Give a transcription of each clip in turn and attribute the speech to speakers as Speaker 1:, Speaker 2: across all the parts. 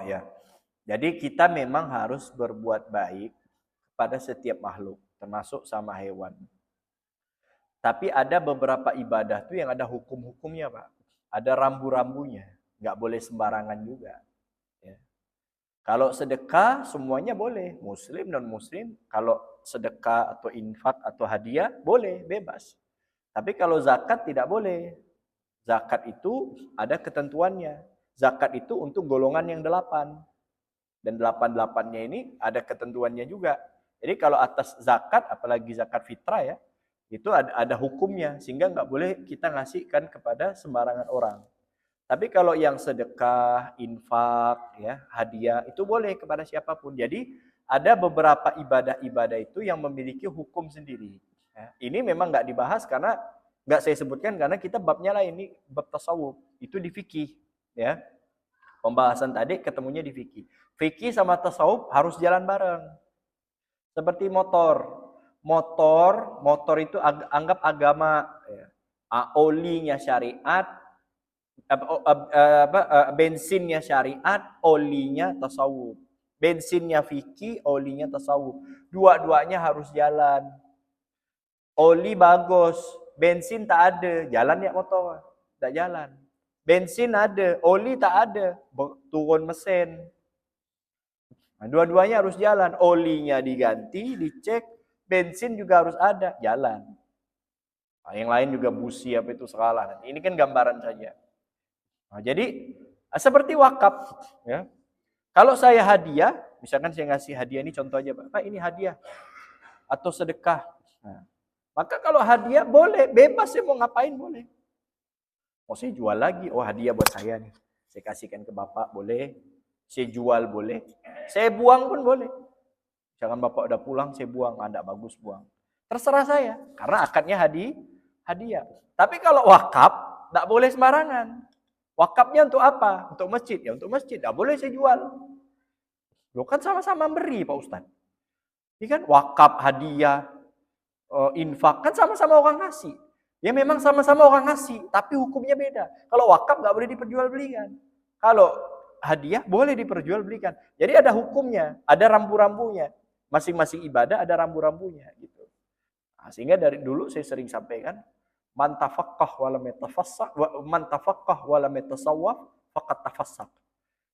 Speaker 1: ya. Jadi kita memang harus berbuat baik pada setiap makhluk, termasuk sama hewan. Tapi ada beberapa ibadah tuh yang ada hukum-hukumnya, Pak. Ada rambu-rambunya. Nggak boleh sembarangan juga. Ya. Kalau sedekah semuanya boleh, muslim non muslim. Kalau sedekah atau infak atau hadiah boleh, bebas. Tapi kalau zakat tidak boleh. Zakat itu ada ketentuannya. Zakat itu untuk golongan yang 8. Dan 8-8-nya ini ada ketentuannya juga. Jadi kalau atas zakat, apalagi zakat fitrah ya, itu ada hukumnya. Sehingga nggak boleh kita ngasihkan kepada sembarangan orang. Tapi kalau yang sedekah, infak, ya, hadiah, itu boleh kepada siapapun. Jadi ada beberapa ibadah-ibadah itu yang memiliki hukum sendiri. Ya, ini memang nggak dibahas karena nggak saya sebutkan karena kita babnya lah ini bab tasawuf. Itu di fikih. Ya. Pembahasan tadi ketemunya di fikih. Fikih sama tasawuf harus jalan bareng. Seperti motor. Motor itu anggap agama. Ya. Olinya syariat, bensinnya syariat, olinya tasawuf. Bensinnya fikih, olinya tasawuf. Dua-duanya harus jalan. Oli bagus, bensin tak ada, jalan ya motor, tak jalan. Bensin ada, oli tak ada, turun mesin. Nah, dua-duanya harus jalan. Olinya diganti, dicek, bensin juga harus ada, jalan. Nah, yang lain juga busi apa itu salah. Ini kan gambaran saja. Nah, jadi seperti wakaf, ya. Kalau saya hadiah, misalkan saya ngasih hadiah ini contoh aja, Pak ini hadiah atau sedekah. Nah, maka kalau hadiah boleh, bebas saya mau ngapain boleh. Mau saya jual lagi, oh hadiah buat saya nih, saya kasihkan ke Bapak boleh, saya jual boleh, saya buang pun boleh. Jangan Bapak udah pulang saya buang, enggak bagus buang. Terserah saya, karena akadnya hadiah. Tapi kalau wakaf, enggak boleh sembarangan. Wakafnya untuk apa? Untuk masjid. Ya untuk masjid. Tidak boleh saya jual. Loh kan sama-sama beri Pak Ustaz. Ini kan wakaf, hadiah, infak. Kan sama-sama orang ngasih. Ya memang sama-sama orang ngasih. Tapi hukumnya beda. Kalau wakaf nggak boleh diperjualbelikan. Kalau hadiah boleh diperjualbelikan. Jadi ada hukumnya. Ada rambu-rambunya. Masing-masing ibadah ada rambu-rambunya. Gitu. Nah, sehingga dari dulu saya sering sampaikan. Man tafaqqah wa lam yatafassaq wa man tafaqqah wa lam yatasawwaf faqad tafassaq.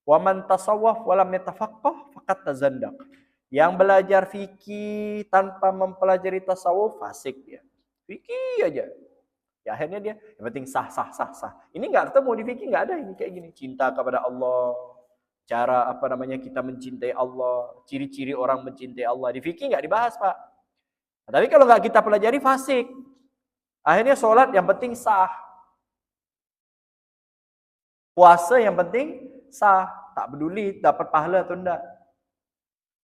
Speaker 1: Wa man tasawwaf wa lam yatafaqqah faqad tazandaq. Yang belajar fikih tanpa mempelajari tasawuf fasik dia. Fikih aja. Ya akhirnya dia yang penting sah. Ini enggak ketemu di fikih enggak ada ini kayak gini. Cinta kepada Allah. Cara kita mencintai Allah, ciri-ciri orang mencintai Allah. Di fikih enggak dibahas, Pak. Nah, tapi kalau enggak kita pelajari fasik. Akhirnya sholat yang penting sah. Puasa yang penting sah. Tak peduli dapat pahala atau enggak.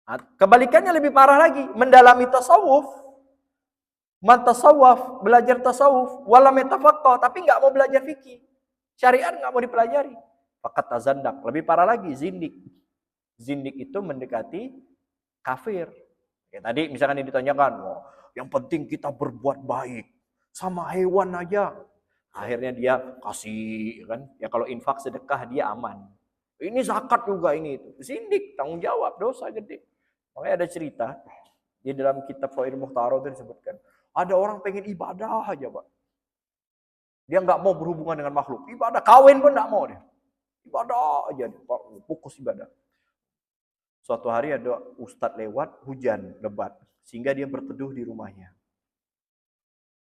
Speaker 1: Nah, kebalikannya lebih parah lagi. Mendalami tasawuf. Man tasawuf, belajar tasawuf. Walam yatafaqqah, tapi enggak mau belajar fikih. Syariat enggak mau dipelajari. Faqad tazandaq. Lebih parah lagi, zindik. Zindik itu mendekati kafir. Ya, tadi misalkan ditanyakan, oh, yang penting kita berbuat baik. Sama hewan aja. Akhirnya dia kasih kan. Ya kalau infak sedekah dia aman. Ini zakat juga ini itu. Zindik, tanggung jawab, dosa gede. Makanya ada cerita di dalam kitab Fawaid Mukhtarah itu disebutkan. Ada orang pengen ibadah aja, Pak. Dia nggak mau berhubungan dengan makhluk. Ibadah, kawin pun nggak mau dia. Ibadah aja, fokus ibadah. Suatu hari ada ustadz lewat, hujan lebat. Sehingga dia berteduh di rumahnya.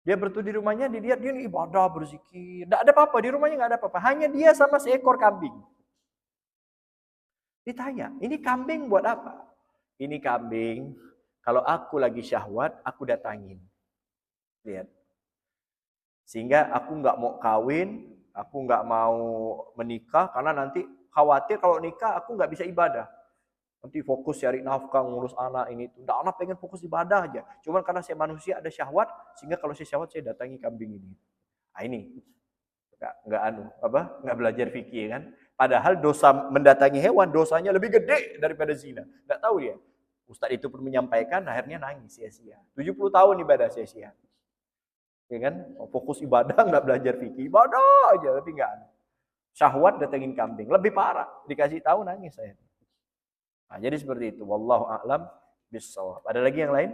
Speaker 1: Dia berteduh di rumahnya, dilihat dia ini ibadah, berzikir. Tidak ada apa-apa, di rumahnya nggak ada apa-apa. Hanya dia sama seekor kambing. Ditanya, ini kambing buat apa? Ini kambing, kalau aku lagi syahwat, aku datangin. Lihat. Sehingga aku nggak mau kawin, aku nggak mau menikah, karena nanti khawatir kalau nikah aku nggak bisa ibadah. Nanti fokus cari nafkah, ngurus anak ini itu. Nggak, anak pengen fokus ibadah aja. Cuman karena saya manusia ada syahwat, sehingga kalau saya syahwat saya datangi kambing ini. Nah ini nggak belajar fikih kan? Padahal dosa mendatangi hewan dosanya lebih gede daripada zina. Nggak tahu dia. Ustadz itu pun menyampaikan, akhirnya nangis sia-sia. 70 tahun ibadah sia-sia. Ya kan? Fokus ibadah nggak belajar fikih, ibadah aja tapi nggak. Syahwat datengin kambing. Lebih parah. Dikasih tahu nangis saya. Nah, jadi seperti itu. Wallahu a'lam bishawab. Ada lagi yang lain?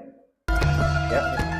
Speaker 1: Ya.